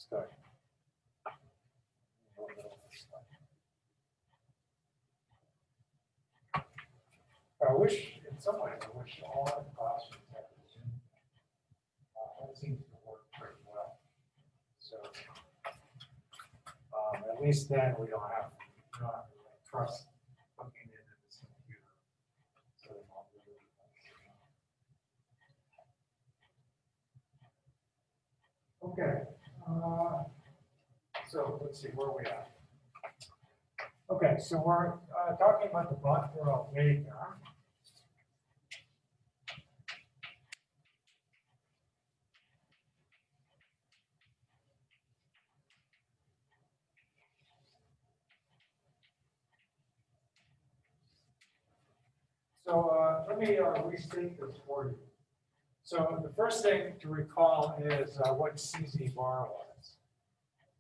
study. I wish, in some ways, I wish all the classrooms had Zoom. That seems to work pretty well. So at least then we don't have to trust looking into this computer. So okay. So let's see where we at. Okay, so we're talking about the Bott-Borel-Weil theorem. So let me restate this for you. So the first thing to recall is what CZ-bar was.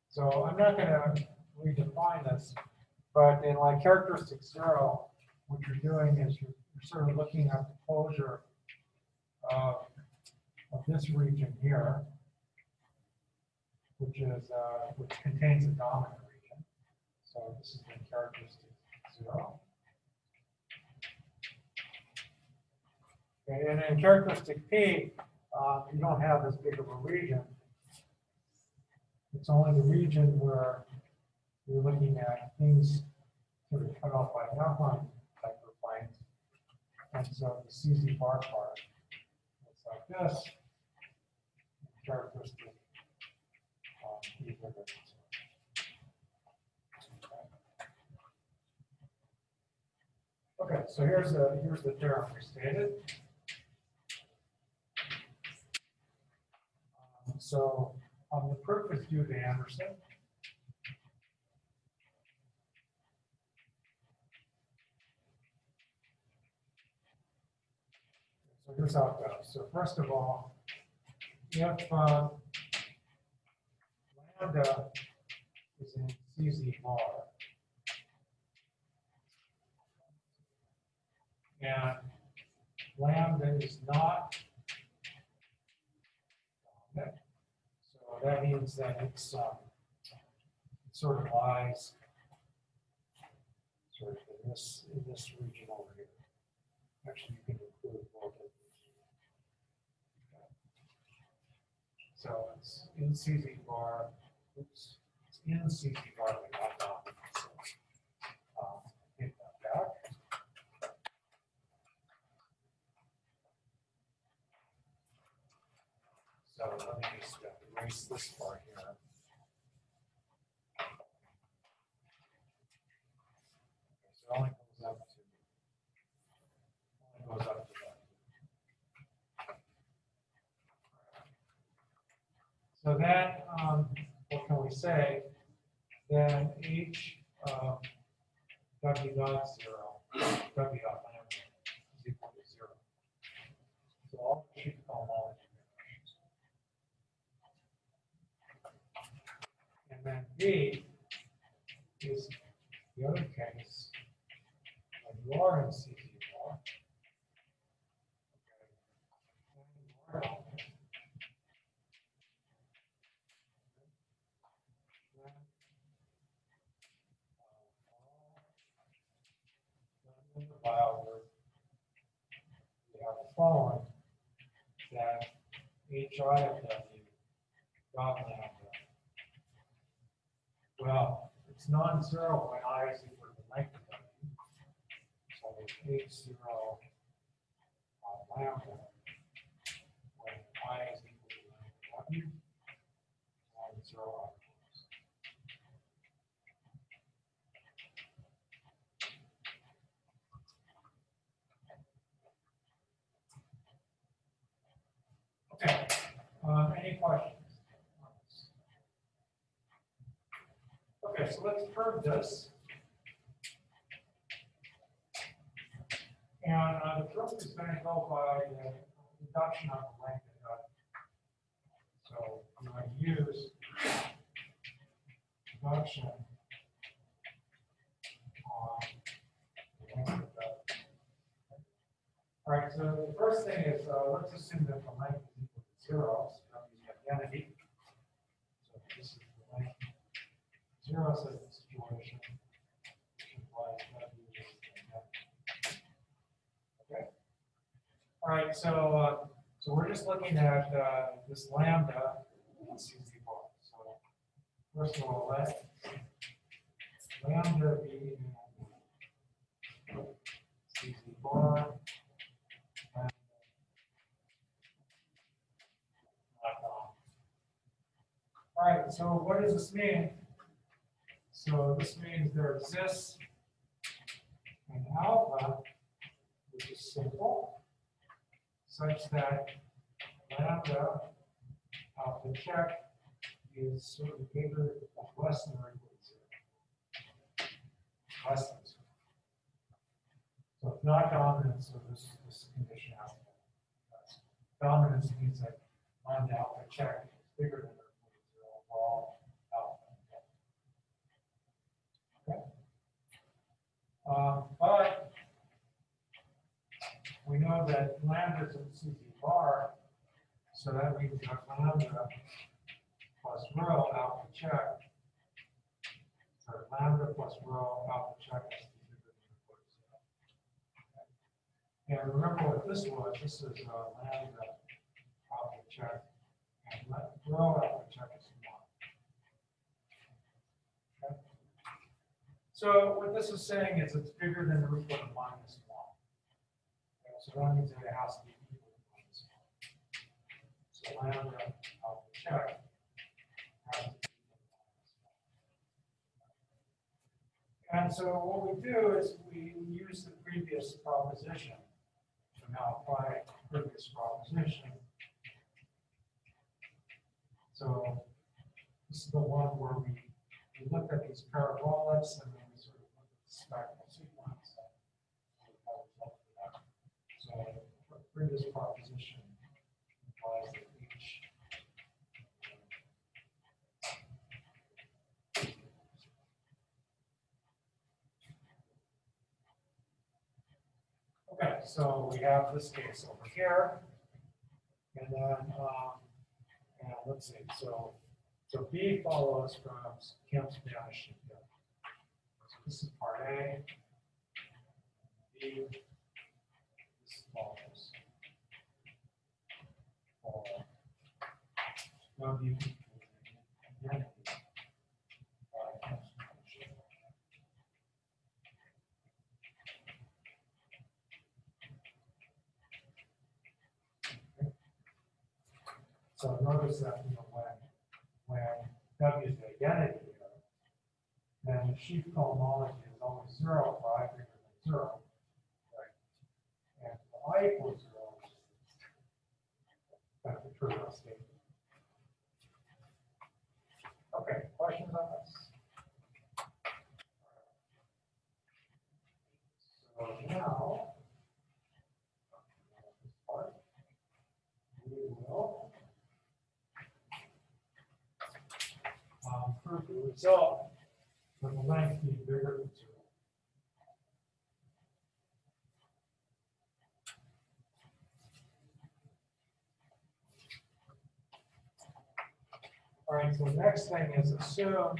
So I'm not going to redefine this, but in like characteristic 0, what you're doing is you're sort of looking at the closure of this region here, which contains a dominant region. So this is the characteristic 0. Okay, and in characteristic P, you don't have as big of a region. It's only the region where you're looking at things sort of cut off by outline hyperplanes. And so the CZ-bar part looks like this. Characteristic P. Okay, so here's the theorem restated. So the proof is due to Anderson. So here's how it goes. So first of all, if lambda is in CZ-bar, and lambda is not dominant, so that means that it sort of lies sort of in this region over here. Actually, you can include both of these. Okay. So it's in CZ-bar. Oops, it's in CZ-bar, but not dominant. So take that back. So let me just erase this part here. Okay, so it only goes up to that. So then, what can we say? Then H of W dot 0, W dot lambda is equal to 0. So all the sheet homology. And then B is the other case when you are in CZ-bar. Okay. In the file where we have the following, that HI of W dot lambda. Well, it's non-zero when I is equal to the length of W. So it's H0 on lambda when I is equal to the length of W, non-zero on okay. Any questions? Okay, so let's prove this. And the proof is going to go by the reduction of the length of W. So I'm going to use reduction on the length of W. All right, so the first thing is let's assume that the length is equal to 0, so W is the identity. So this is just looking at this lambda and CZ bar. So first of all, let lambda be in CZ bar. And all right, so what does this mean? So this means there exists an alpha, which is simple, such that lambda alpha check is sort of bigger, less than or equal to 0. Less than 0. So it's not dominant, so this condition has to be. Dominance means that lambda alpha check is bigger than or equal to 0 for all alpha. Okay. But we know that lambda is in CZ bar, so that means that lambda plus rho alpha check, or lambda plus rho alpha check is bigger than or equal to 0. And remember what this was. This is lambda alpha check, and rho alpha check is 1. Okay. So what this is saying is it's bigger than or equal to -1. Okay, so that means that it has to be equal to -1. So lambda alpha check has to be equal to -1. And so what we do is we use the previous proposition to now apply the previous proposition. So this is the one where we looked at these parabolics and then we sort of looked at the spectral sequence. So the previous proposition implies that each okay, so we have this case over here, and then and let's see, so B follows from Kemp's vanishing. So this is part A. B. This follows. W. Identity. So notice that when W is the identity, then the sheaf cohomology is always 0 for I bigger than 0. Right? And for I equals 0, that's the trivial statement. Okay, questions on this? So now, this part, we will prove the result of the length being bigger than 0. All right, so the next thing is assume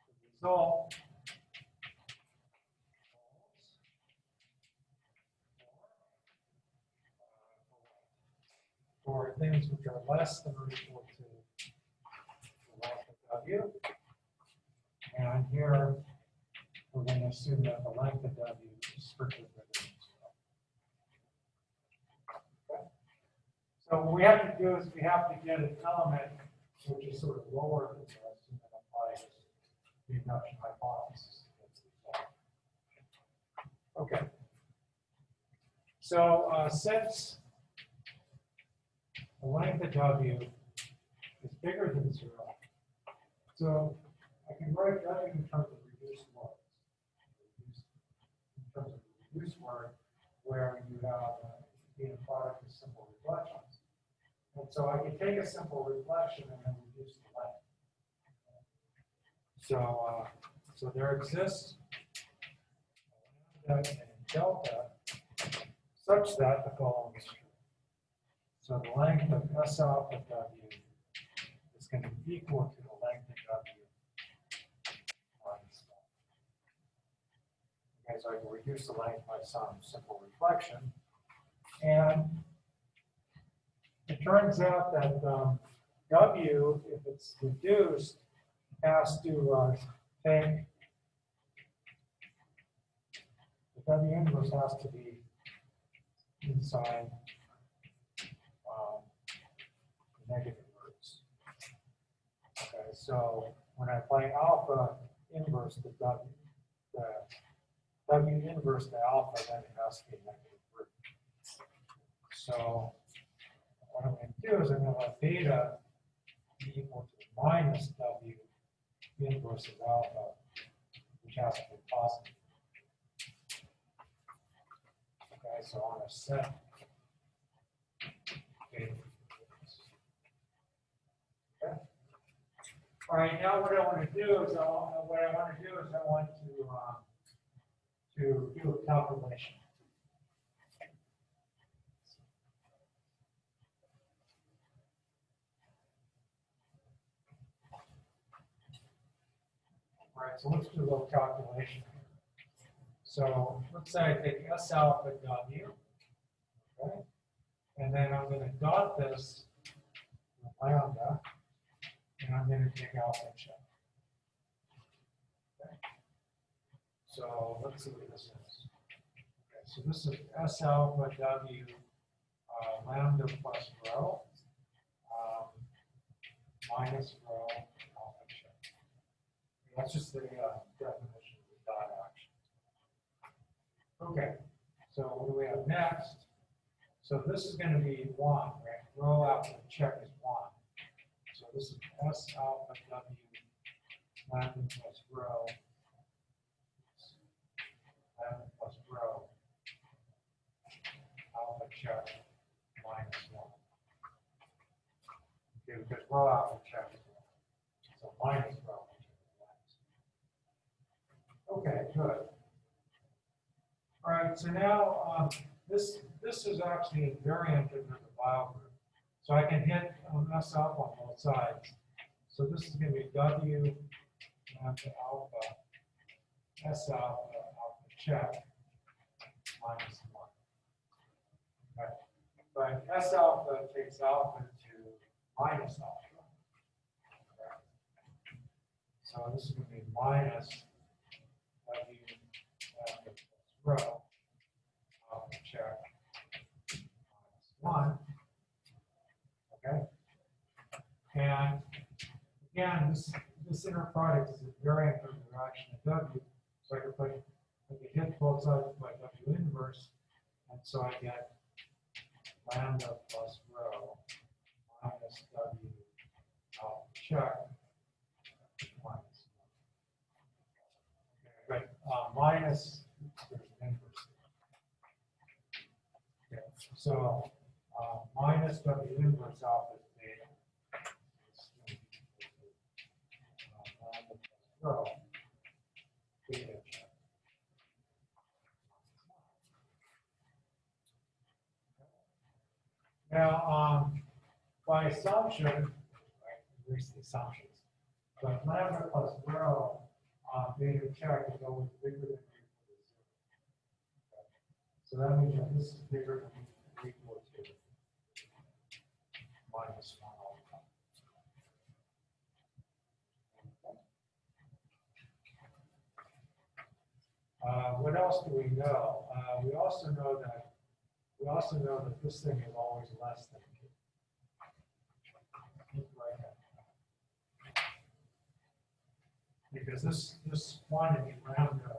the result for things which are less than or equal to the length of W. And here we're going to assume that the length of W is strictly bigger than 0. Okay. So what we have to do is we have to get an element which is sort of lower than this and then apply the induction hypothesis against the result. Okay. So since the length of W is bigger than 0, so I can write W in terms of reduced words. In terms of reduced word, where you have being a product of simple reflections. And so I can take a simple reflection and then reduce the length. So there exists lambda and delta such that the following is true. So the length of S alpha W is going to be equal to the length of W minus 1. Okay, so I can reduce the length by some simple reflection. And it turns out that W, if it's reduced, has to take, the W inverse has to be inside the negative roots. Okay, so when I play alpha inverse to W, the W inverse to alpha, then it has to be negative root. So what I'm going to do is I'm going to let beta be equal to minus W inverse of alpha, which has to be positive. Okay, so on a set beta. Okay. All right, now what I want to do is I want to do a calculation. All right, so let's do a little calculation. So let's say I take S alpha W, okay, and then I'm going to dot this with lambda, and I'm going to take alpha check. Okay. So let's see what this is. Okay, so this is S alpha W lambda plus rho minus rho alpha check. That's just the definition of the dot action. Okay, so what do we have next? So this is going to be 1, right? Rho alpha check is 1. So this is S alpha W lambda plus rho alpha check minus 1. Okay, because rho alpha check is 1. So minus rho alpha check. Okay, good. All right, so now this is actually a variant of the Weil group. So I can hit S alpha on both sides. So this is going to be W lambda alpha S alpha check minus 1. Okay. But S alpha takes alpha to minus alpha. Okay. So this is going to be minus W lambda plus rho alpha check minus 1. Okay. And again, this inner product is a variant of the direction of W. So I can hit both sides by W inverse, and so I get lambda plus rho minus W alpha check minus 1. Okay, but minus, there's an inverse. Okay, so minus W inverse alpha is beta. Lambda plus rho beta check. Now, by assumption, right, erase the assumptions, but lambda plus rho beta check is always bigger than or equal to 0. Okay. So that means that this is bigger than or equal to minus 1 all the time. What else do we know? We also know that this thing is always less than K. Because this quantity lambda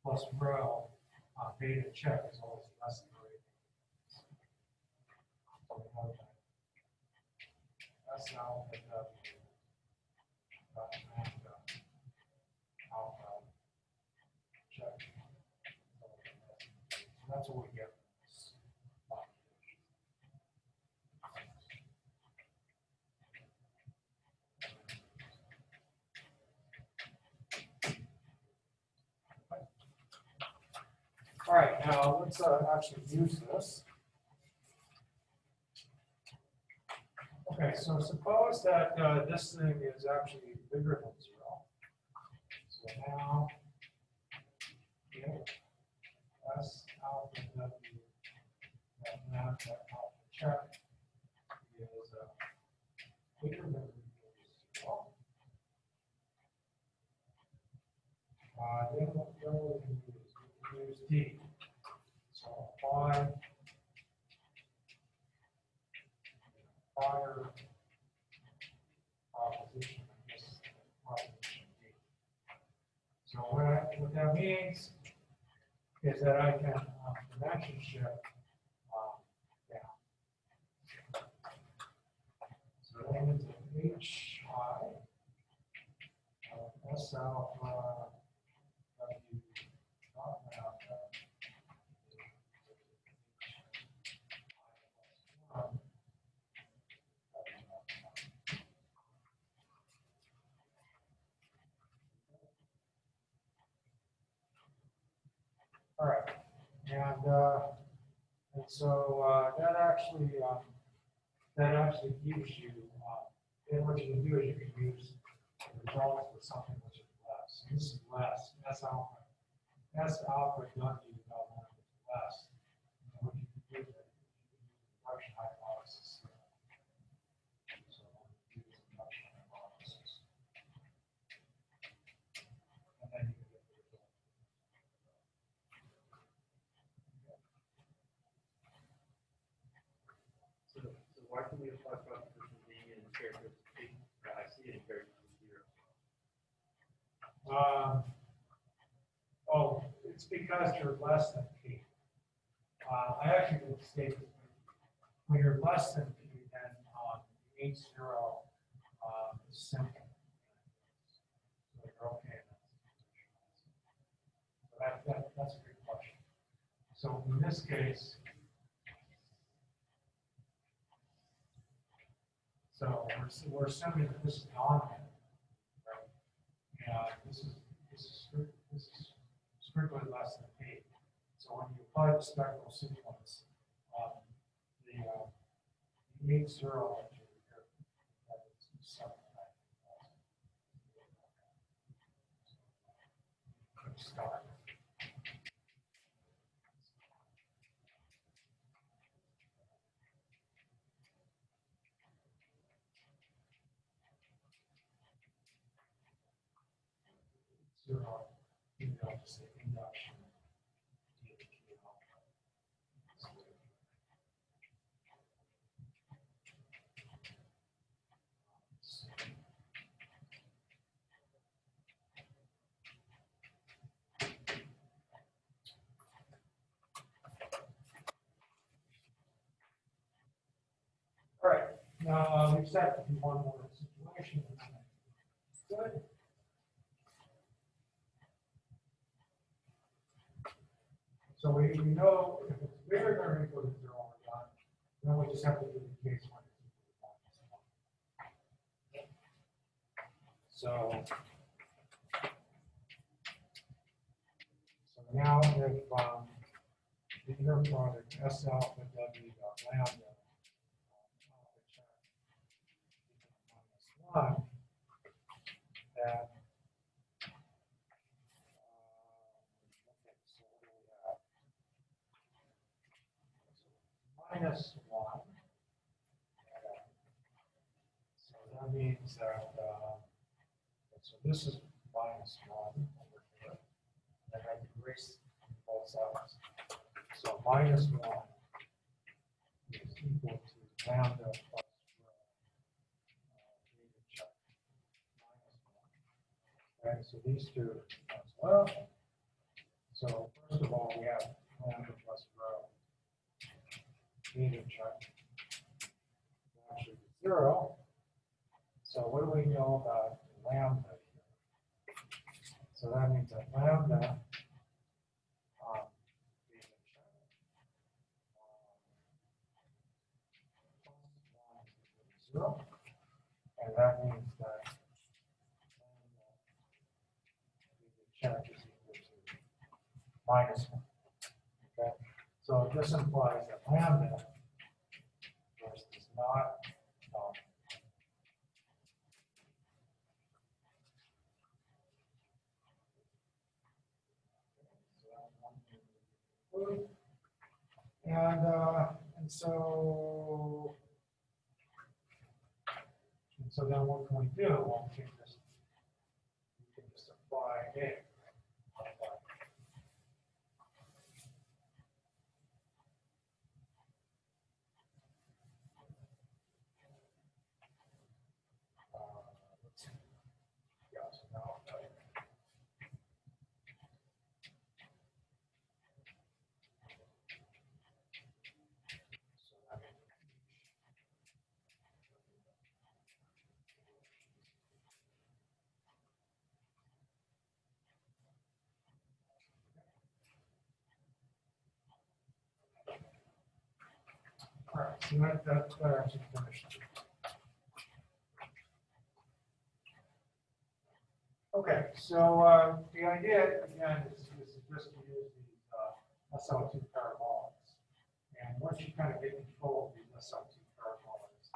plus rho beta check is always less than or equal. So we have that S alpha W lambda alpha check. So that's what we get. All right, now let's actually use this. Okay, so suppose that this thing is actually bigger than 0. So now, okay, S alpha W lambda alpha check is bigger than or equal to 0. Then what we can use? We can use D. So apply prior proposition, I guess, proposition D. So what that means is that I can dimension shift down. So that means H I S alpha W not lambda. All right, and so that actually gives you, and what you can do is you can use the results with something which is less. This is less. S alpha W is less. And what you can do is you can use the induction hypothesis. So use the induction hypothesis, and then you can get the result. So why can we apply proposition D in characteristic I see it in characteristic 0? Oh, it's because you're less than P. I actually would state that when you're less than P, then H0 is simple. So you're okay. So that's a good question. So in this case, so we're assuming that this is non-negative, right? And this is strictly less than P. So when you apply the spectral sequence, the H0 start. Zero, you know, just say induction. All right, now we've set one more situation. Good. So we know if it's bigger than or equal to 0, we're done. Then we just have to do the case when it's equal to 1. So now if the inner product S alpha W dot lambda minus 1, then okay, so what do we have? Minus 1. So that means that so this is minus 1 over here. And I can erase both sides. So minus 1 is equal to lambda plus check minus 1. Okay, so these two as well. So first of all, we have lambda plus rho negative check actually 0. So what do we know about lambda here? So that means that lambda and that means that check is equal to minus 1. Okay, so this implies that lambda does not and so then what can we do? Well, we can just apply A. Let's see. Yeah, so now, so that means all right, so that actually finished. Okay, so the idea again is just to use these SL2 parabolics. And once you kind of get control of these SL2 parabolics,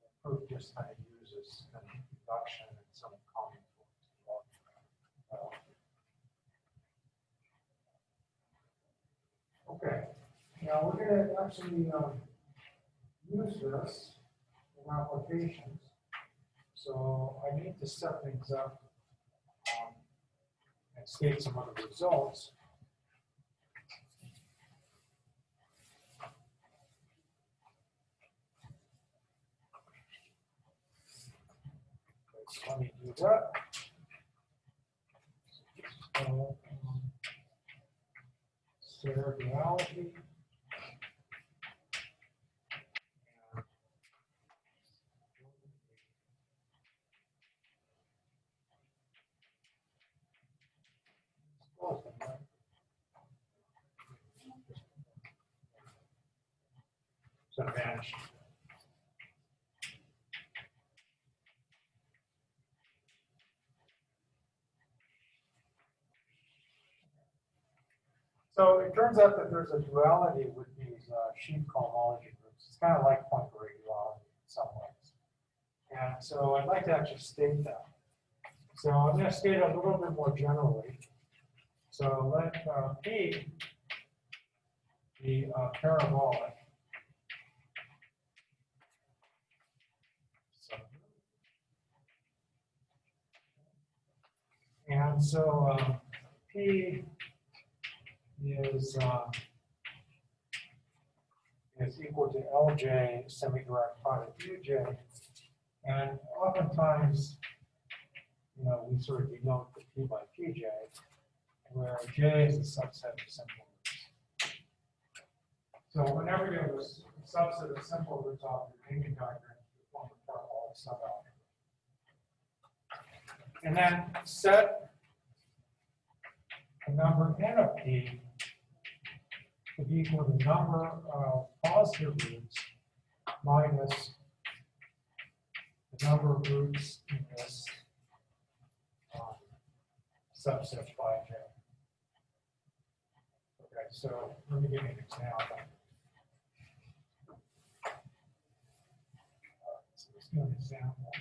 the proof just kind of uses kind of induction and some common tools. Okay, now we're going to actually use this in applications. So I need to set things up and state some other results. Okay, so let me do that. So, Sarah duality. So vanish. So it turns out that there's a duality with these sheaf cohomology groups. It's kind of like Poincare duality in some ways. And so I'd like to actually state that. So I'm going to state it a little bit more generally. So let P be parabolic. And so P is equal to LJ semi-direct product UJ. And oftentimes, we sort of denote the P by PJ, where J is a subset of simple roots. So whenever you have a subset of simple roots off your Hagen diagram, you form a parabolic subalgebra. And then set a number n of P to be equal to the number of positive roots minus the number of roots in this subset by J. Okay, so let me give you an example. So let's do an example.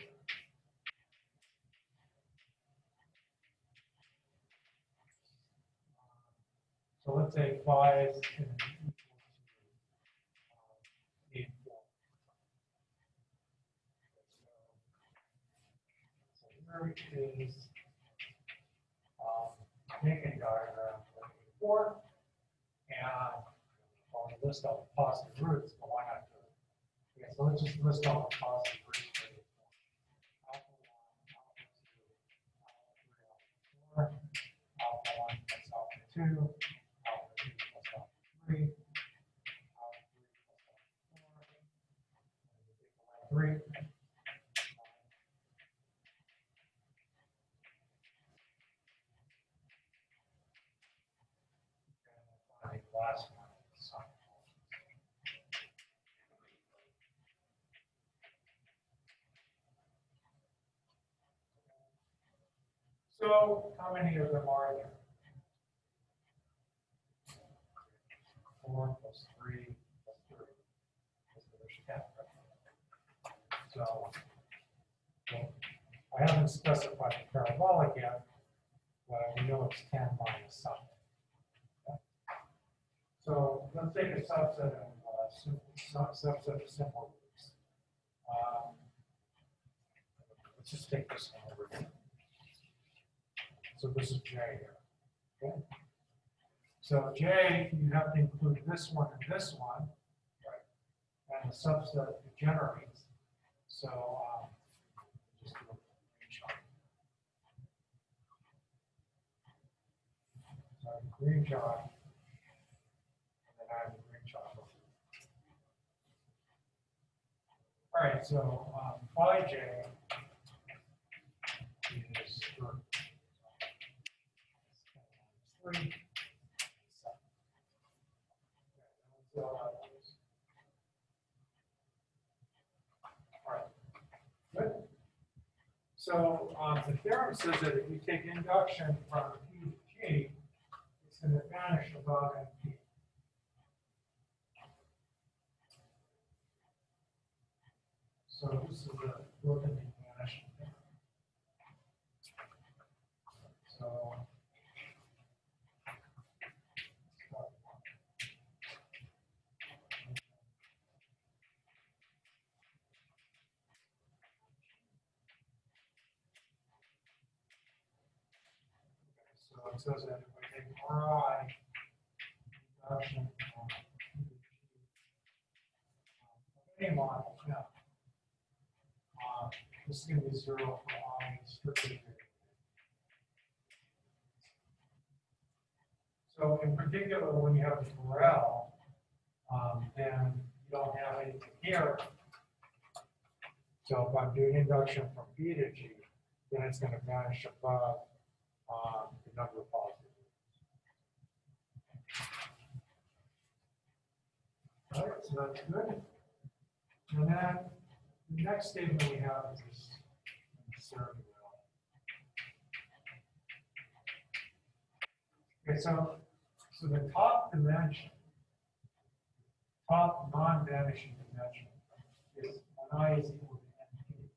So let's say 5 is equal to 8, 4. So here is Hagen diagram for 4, and I'll list all the positive roots, but why not do it? Okay, so let's just list all the positive roots for 8, 4. Alpha 1, alpha 3, alpha 4, alpha 1 plus alpha 2, alpha 2 plus alpha 3, alpha 3 plus alpha 4, 3. Last one. So how many of them are there? 4 plus 3 plus 3. There's 10. So well, I haven't specified the parabolic yet, but we know it's 10 minus something. Okay. So let's take a subset of subset of simple groups. Let's just take this one over here. So this is J here. Okay. So J, you have to include this one and this one, right? And the subset degenerates. So just do a green chart. So I have a green chart, and then I have a green chart over here. All right, so phi J is 3. All right, good. So the theorem says that if you take induction from P to G, it's going to vanish above NP. So this is a look at the vanishing theorem. So it says that if we take RI reduction from any model, yeah, this is going to be 0 for I strictly. So in particular, when you have the Borel, then you don't have anything here. So if I'm doing induction from B to G, then it's going to vanish above the number of positive. All right, so that's good. And then the next statement we have is this circle. Okay, so the top dimension, top non-vanishing dimension, is when I is equal to NP.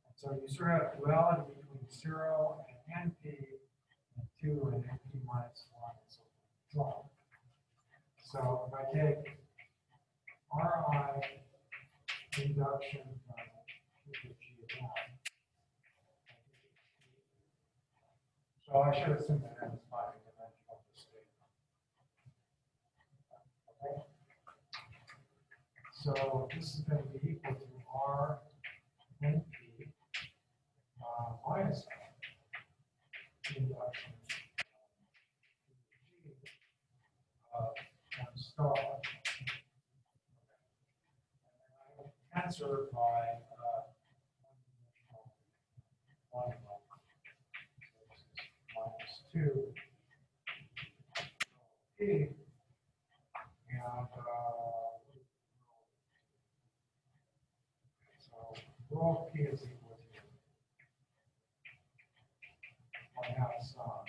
And so you sort of have duality between 0 and NP, and 2 and NP minus 1, and so on. So if I take RI induction from P to G again, so I should assume that N is 5-dimensional for state. Okay. So this is going to be equal to R NP minus induction G M star. Answered by minus 2 P, and so rho P is equal to 1/2 sum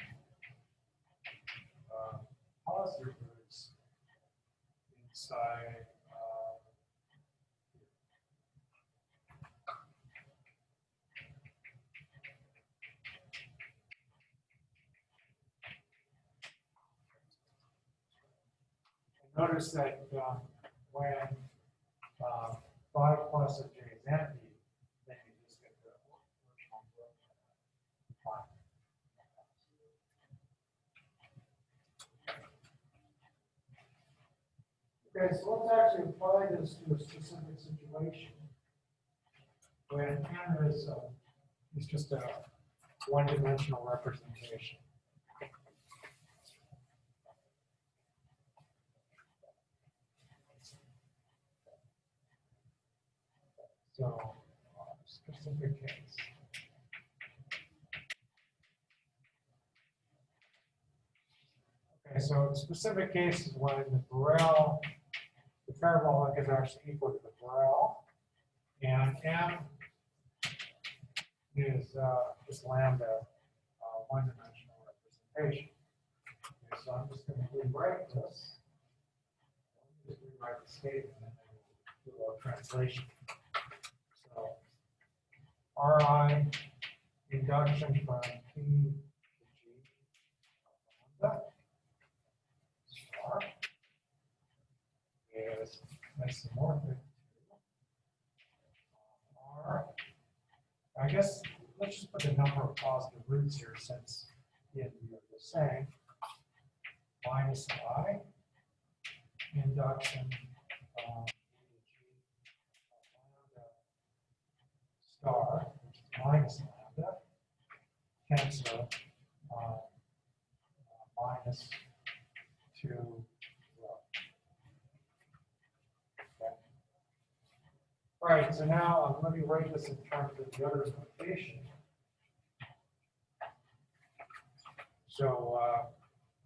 positive roots inside notice that when 5 plus of J is empty, then you just get the original growth. Okay, so let's actually apply this to a specific situation. When N is just a one-dimensional representation. So, specific case. Okay, so the specific case is when the Borel, the parabolic is actually equal to the Borel, and M is just lambda, one-dimensional representation. Okay, so I'm just going to rewrite this. Just rewrite the statement and then do a little translation. So RI induction from P to G lambda star is isomorphic to R. I guess let's just put the number of positive roots here since you're the same. Minus I, induction lambda star, which is minus lambda, tensor minus 2 rho. Okay. All right, so now let me write this in terms of the other notation. So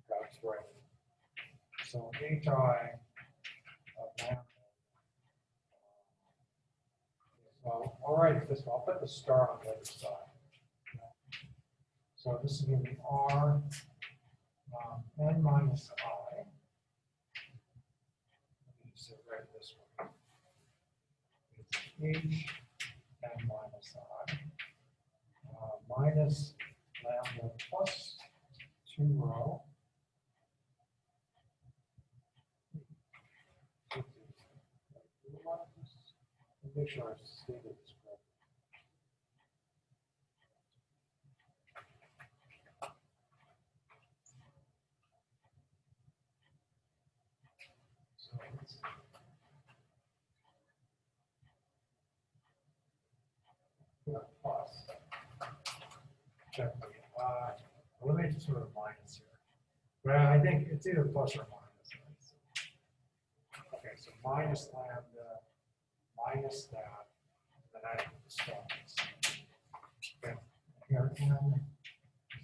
that's right. So HI of lambda. Well, I'll write it this way. I'll put the star on the other side. So this is going to be R n minus I. Let me just write it this way. It's H n minus I minus lambda plus 2 rho. Make sure I stated this correctly. So let's see. Plus. Check. Let me just sort of minus here. But I think it's either plus or minus. Right? Okay, so minus lambda, minus that, and then I have the stars. Okay, here n is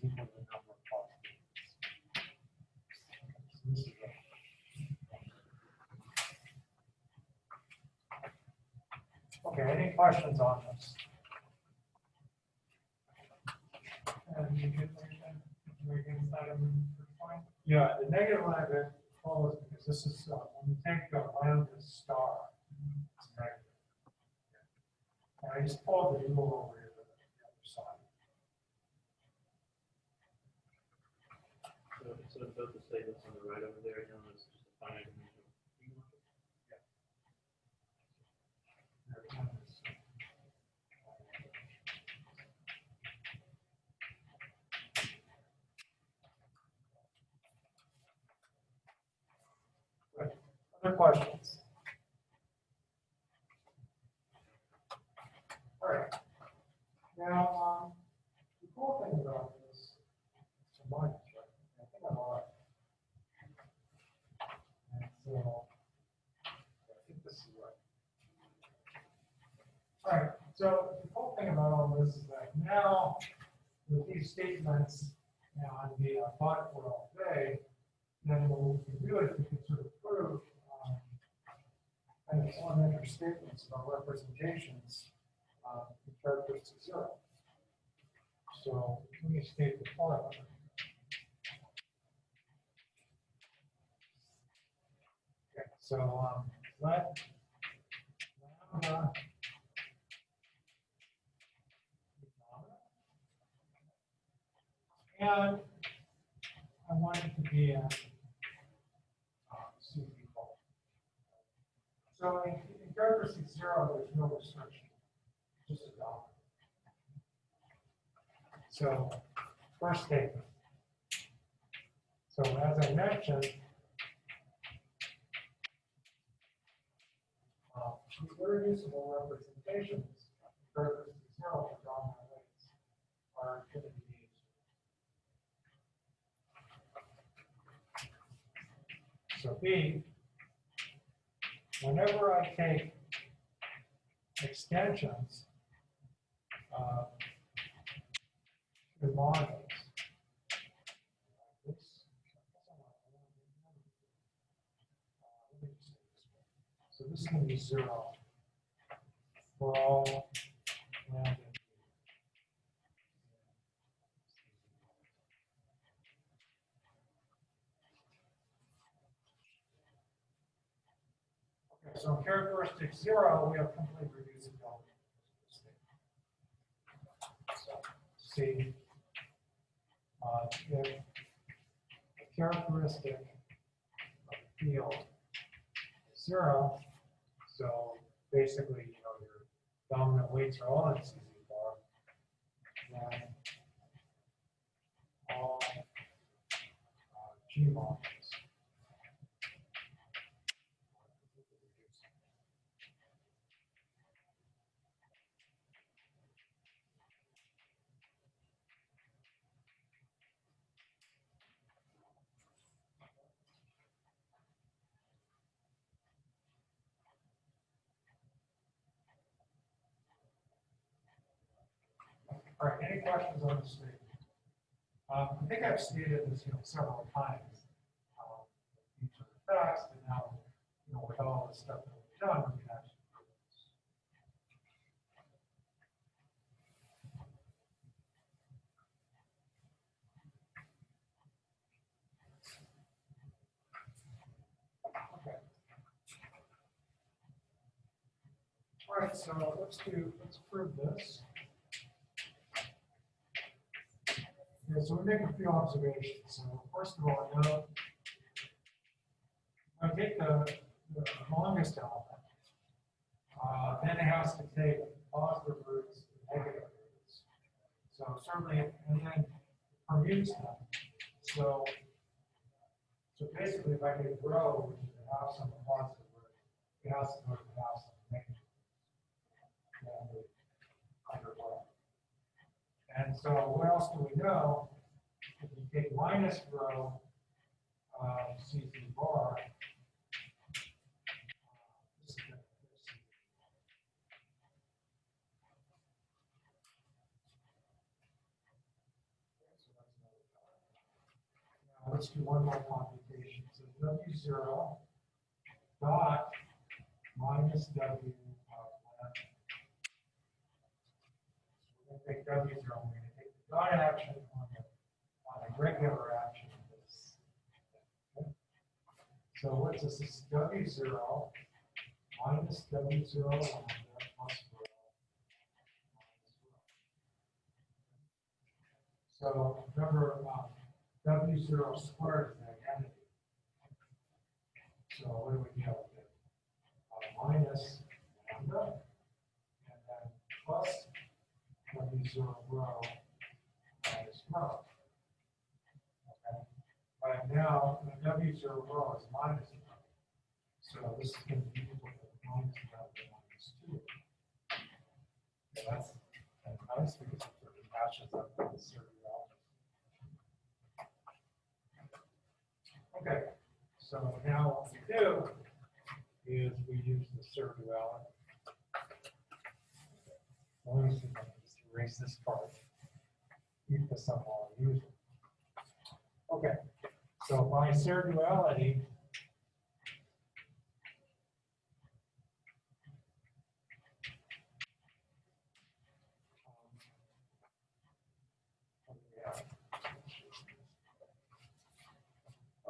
equal to the number of positives. So this is okay, any questions on this? And you get against item 3 Yeah, the negative lambda follows because this is when we take lambda star, it's negative. And I just pulled the rule over here to the other side. So both the statements on the right over there, and it's just a finite dimensional. There it is. Good. Other questions? All right. Now, the cool thing about this is a minus, right? I think I'm all right. And so, I think this is right. All right. So the cool thing about all this is that now, with these statements on the Bott-Borel-Weil, then what we can do is we can sort of prove kind of elementary statements about representations in characteristic 0. So let me state the formula. Okay, so let lambda be dominant, and I want it to be a CV call. So in characteristic 0, there's no restriction, just a dominant. So first statement. So as I mentioned, these irreducible representations of characteristic 0 for dominant weights are going to be used. So B, whenever I take extensions to modules, like this, so this is going to be 0 for all lambda. Okay, so in characteristic 0, we have complete reducibility. So see, if the characteristic of the field is 0, So basically, your dominant weights are all in CZ bar. Then all G modules. All right, any questions on this statement? I think I've stated this, several times. Each of the facts, and now, with all the stuff that we've done, we can actually prove this. Okay. All right, so let's prove this. Yeah, so we make a few observations. So first of all, I take the longest element, then it has to take positive roots and negative roots. So certainly, and then permutes them. So basically, if I get row, which is a half some positive root, it has to go to the half some negative root. Under row. And so what else do we know? If you take minus rho CZ bar, now let's do one more computation. So W0 dot minus W of lambda. We're going to take W0, we're going to take the dot action on a regular action of this. Okay. So what's this? This is W0 minus W0 lambda plus rho minus rho. So remember, W0 squared is an identity. So what do we get with it? Minus lambda, and then plus W0 rho minus rho. Okay. But now the W0 rho is minus rho. So this is going to be equal to minus lambda minus 2. Okay, that's nice because it sort of matches up with the certain element. Okay, so now what we do is we use the survey element. Let me see if I can just erase this part. Keep this on while I use it. Okay, so by survey duality,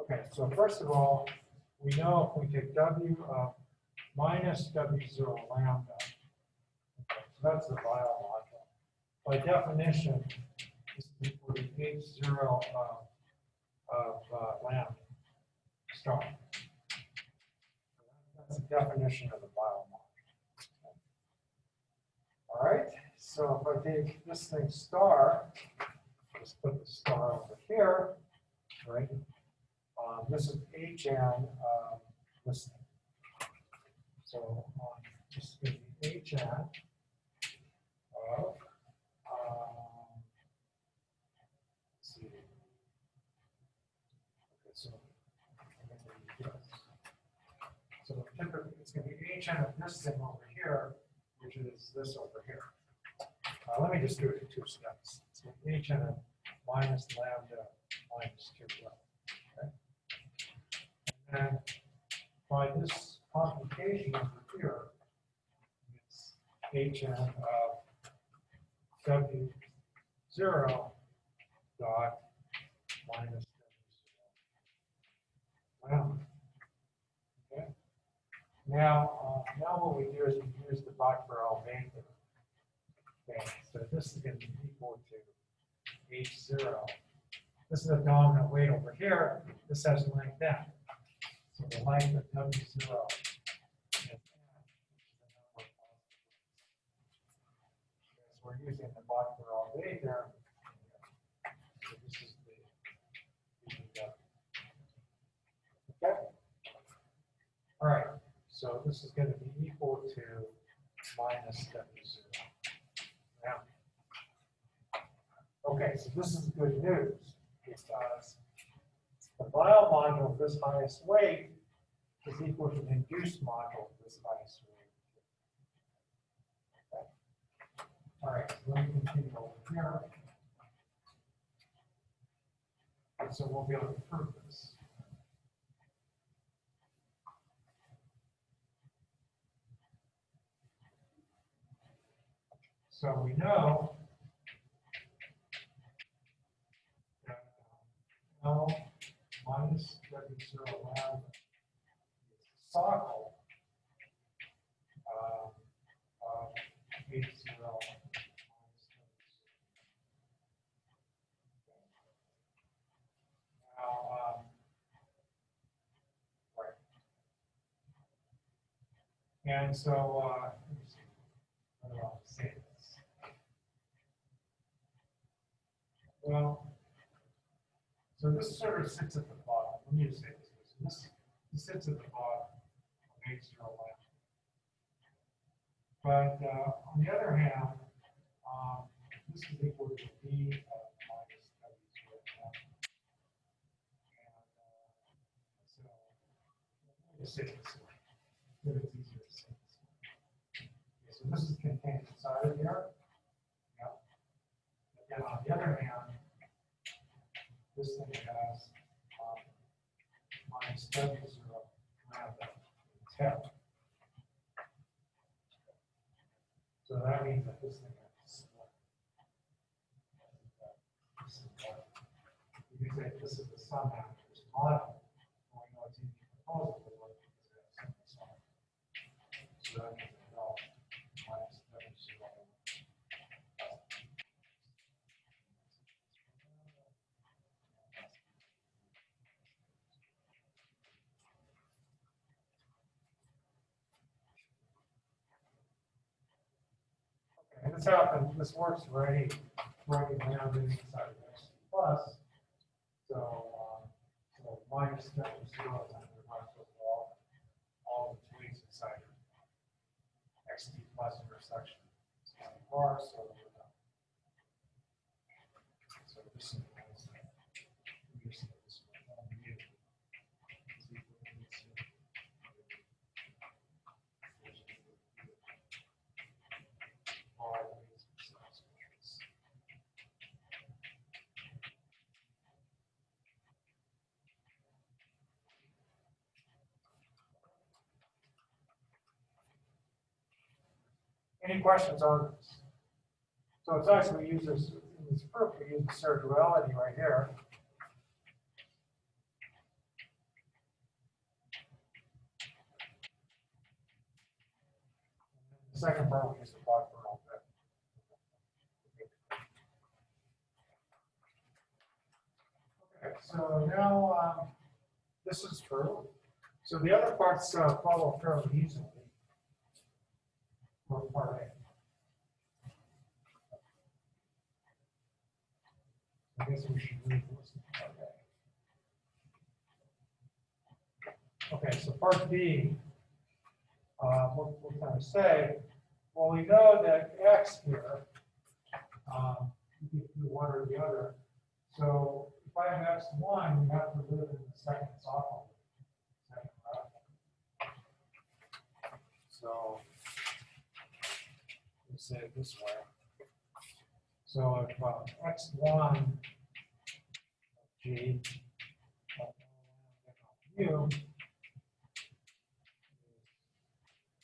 okay, so first of all, we know if we take W of minus W0 lambda, okay, so that's the Weil module. By definition, this is equal to H0 of lambda star. That's the definition of the Weil module. All right, so if I take this thing star, just put the star over here, right? This is HN this thing. So this is going to be HN of, let's see. Okay, so typically it's going to be HN of this thing over here, which is this over here. Let me just do it in 2 steps. So HN of minus lambda minus 2. Okay. And by this computation over here, it's HN of W0 dot minus W0 lambda. Okay. Now what we do is we use the Bott-Borel-Weil theorem. Okay, so this is going to be equal to H0. This is the dominant weight over here. This has length N. So the length of W0 is N. we're using the Bott-Borel-Weil theorem. So this is the okay. All right. So this is going to be equal to minus W0. Now, okay, so this is good news because the Weil module of this highest weight is equal to the induced module of this highest weight. Okay. All right, so let me continue over here. And so we'll be able to prove this. So we know that L minus W0 lambda is the cycle of H0 minus W0. Now, right. And so, let me see. How do I say this? Well, so this sort of sits at the bottom. Let me just say this. So this sits at the bottom of H0 lambda. But on the other hand, this is equal to D of minus W0 lambda. And so let me just say this way, so it's easier to say this way. Okay, so this is contained inside of here. Yep. But then on the other hand, this thing has minus W0 lambda tau. So that means that this thing has to split. You can say this is the sum factors model. Well, we know it's easy to propose it because it has some sum. So that means that L minus W0. And this happens, this works for any lambda inside of X plus. So, so minus W0 is under all the weights inside of XT plus intersection bar. So this is any questions on this? So it's actually we use this in this proof, we use the surge duality right here. The second part we use the Bott-Borel bit. Okay, so now this is true. So the other parts follow fairly easily. For part A. I guess we should read this part A. Okay, so part B, what we're going to say, well, we know that X here, you can do one or the other. So if I have X1, you have to live in the second cycle. So let's say it this way. So if X1 of G of mu is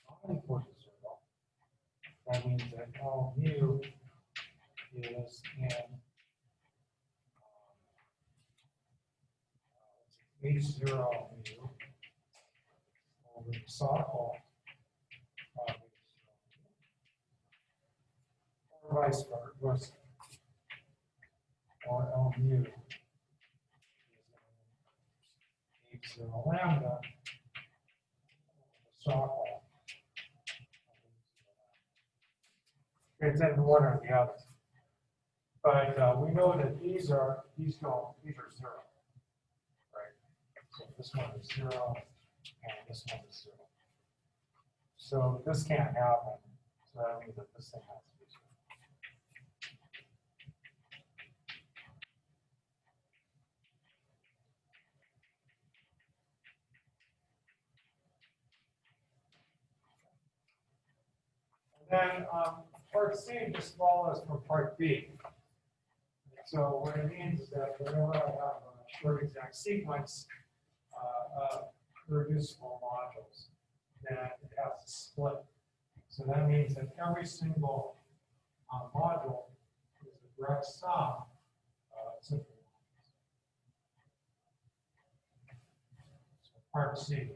not equal to 0, that means that L mu is in H0 mu over the cycle of H0 mu, or vice versa. Or L mu is H0 lambda, the cycle. It's in one or the other. But we know that these are zero, right? So this one is 0, and this one is 0. So this can't happen. So that means that this thing has to be 0. And then part C just follows from part B. So what it means is that whenever I have a short exact sequence of reducible modules, then it has to split. So that means that every single module is a direct sum of simple modules. So part C is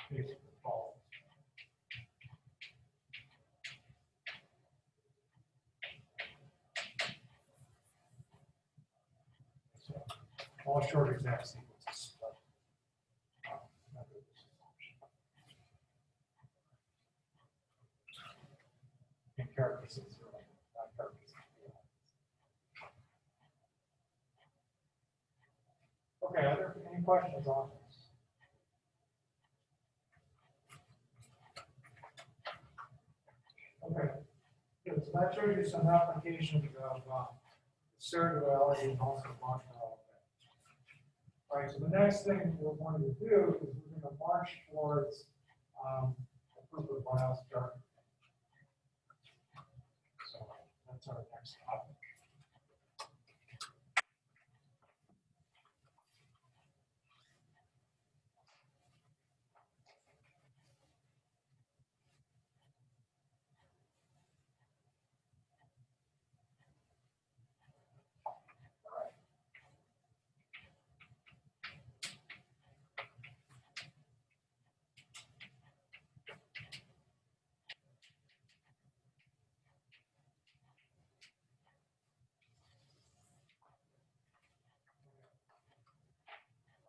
basically follows. So all short exact sequences split. In characters of 0, not characters of 0. Okay, are there any questions on this? Okay, good. So that shows you some applications of assertive duality and also Bott-Borel-Weil. All right, so the next thing we're going to do is we're going to march towards the proof of Weil's chart. So that's our next topic.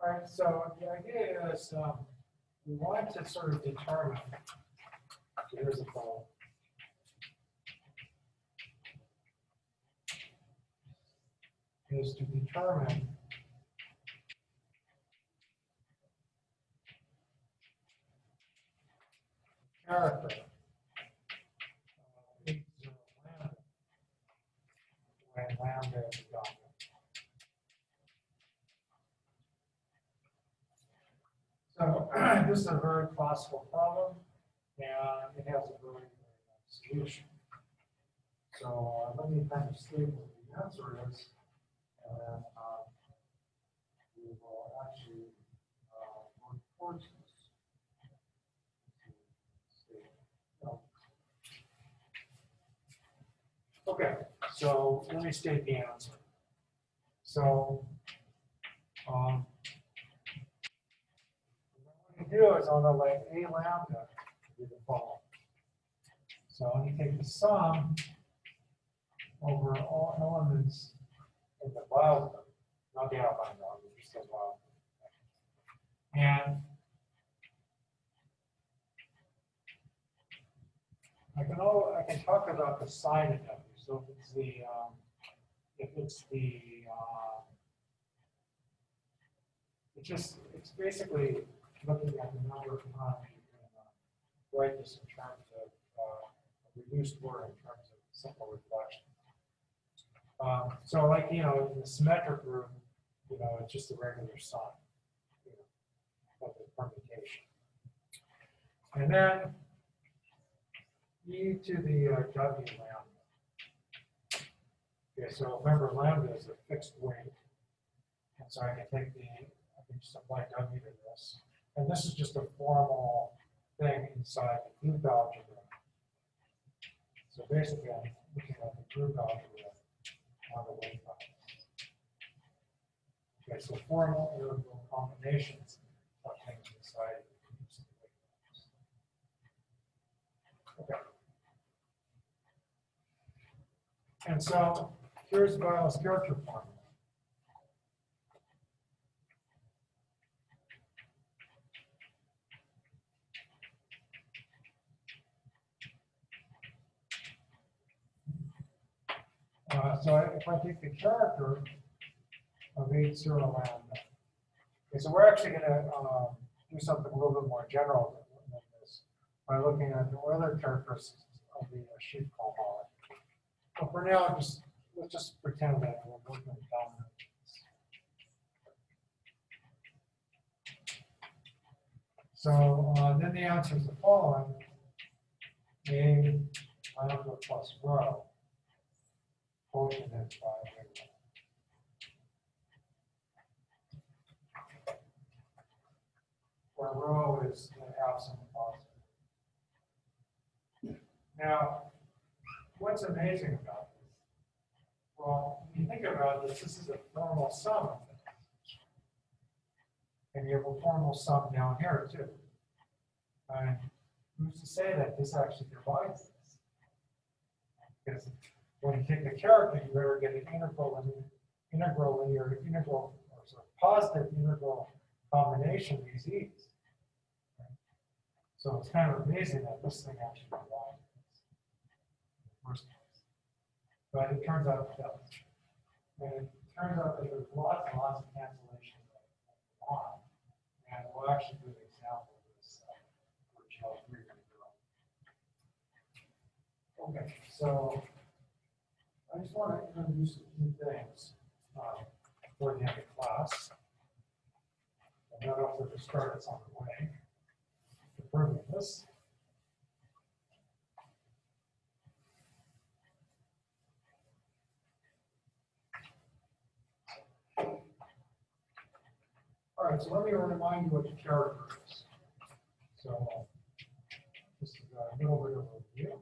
All right, so the idea is we want to sort of determine, here's a problem, is to determine character of H0 lambda when lambda is dominant. So this is a very classical problem, and it has a very, very nice solution. So let me kind of state what the answer is, and then we will actually work towards this. Okay, so let me state the answer. So what I'm going to do is I'm going to let A lambda be the following. So I'm going to take the sum over all elements in the Weil group, not the outline value, just the Weil group. And I can talk about the sign of W. So if it's it's basically looking at the number of times you can write this in terms of a reduced word in terms of simple reflection. So like, in the symmetric group, it's just a regular sign, of the permutation. And then e to the w lambda. Okay, so remember lambda is a fixed weight. And so I can just apply w to this. And this is just a formal thing inside the group algebra. So basically I'm looking at the group algebra on the weight file. Okay, so formal irregular combinations of things inside the weight files. Okay. And so here's Weil's character formula. So if I take the character of 80 lambda, okay, so we're actually going to do something a little bit more general than this by looking at the Euler characteristics of the sheaf cohomology. But for now, let's just pretend that we're working with dominant. So then the answer is the following: A lambda plus rho quotient is by A. Where rho is the absent positive. Now, what's amazing about this? Well, when you think about this, this is a formal sum of things. And you have a formal sum down here too. And who's to say that this actually divides this? Because when you take the character, you better get an integral or sort of positive integral combination of these e's. So it's kind of amazing that this thing actually divides this in the first place. But it turns out it does. And it turns out that there's lots and lots of cancellations going on. And we'll actually do an example of this for GL3 later on. Okay, so I just want to introduce a few things before the end of class. I don't know if the start is on the way to proving this. All right, so let me remind you what the character is. So this is a little bit of a review.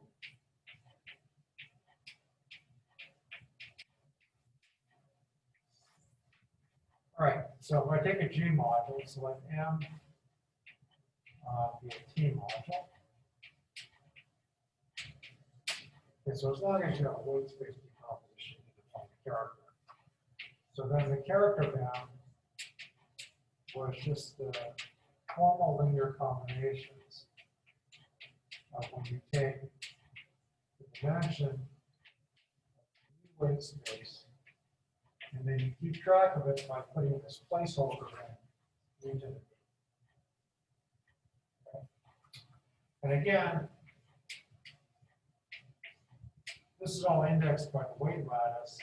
All right, so if I take a G module, so let M be a T module. Okay, so as long as you have a weight space decomposition, you define the character. So then the character bound was just the formal linear combinations of when you take the dimension of the weight space, and then you keep track of it by putting this placeholder in into it. Okay. And again, this is all indexed by the weight lattice.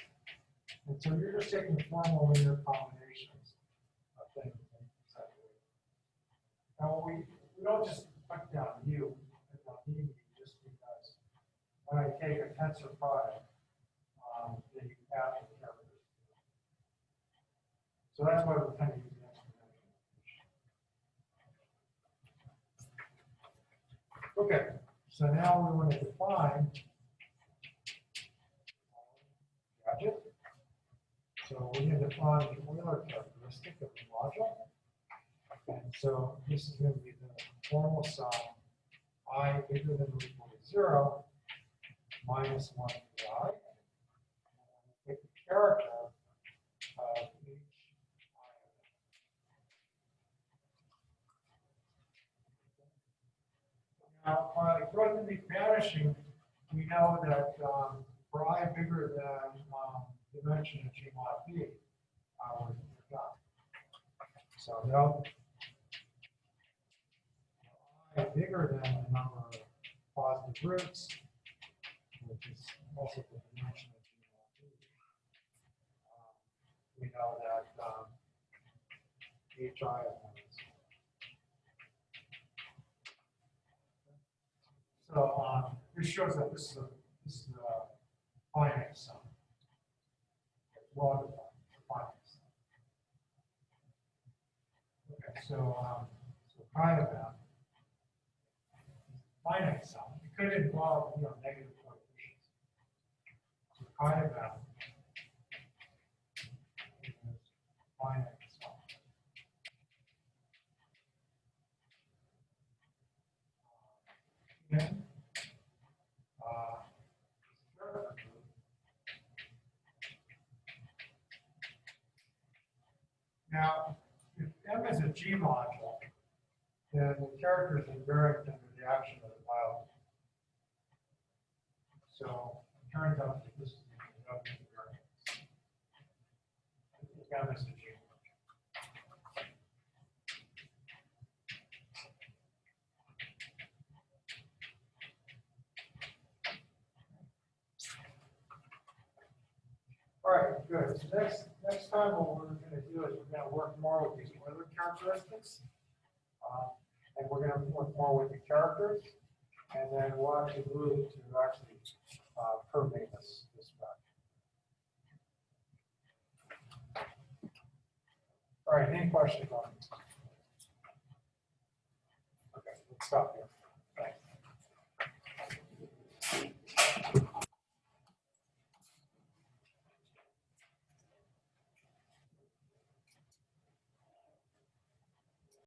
And so you're just taking formal linear combinations of things. Now we don't just put down U just because when I take a tensor product, then you add the characters. So that's why we kind of use the exponential. Okay, so now we want to define gadget. So we're going to define the Euler characteristic of the module. And so this is going to be the formal sum I bigger than or equal to 0 minus 1 pi. And we take the character of each I. Now, by growth and vanishing, we know that for I bigger than dimension of G mod B, we're done. So now, I bigger than the number of positive roots, which is also the dimension of G mod B. We know that HI is 1. So this shows that this is a finite sum. Log of finite sum. Okay, so pi of m finite sum. It could involve negative coefficients. So pi of m is finite sum. Then now, if M is a G module, then the character is invariant under the action of the Weil. So it turns out that this is the All right, good. So next time what we're gonna do is we're gonna work more with these weather characteristics. And we're gonna work more with the characters, and then we'll actually move to actually proving this fact. All right, any questions on this? Okay, let's stop here.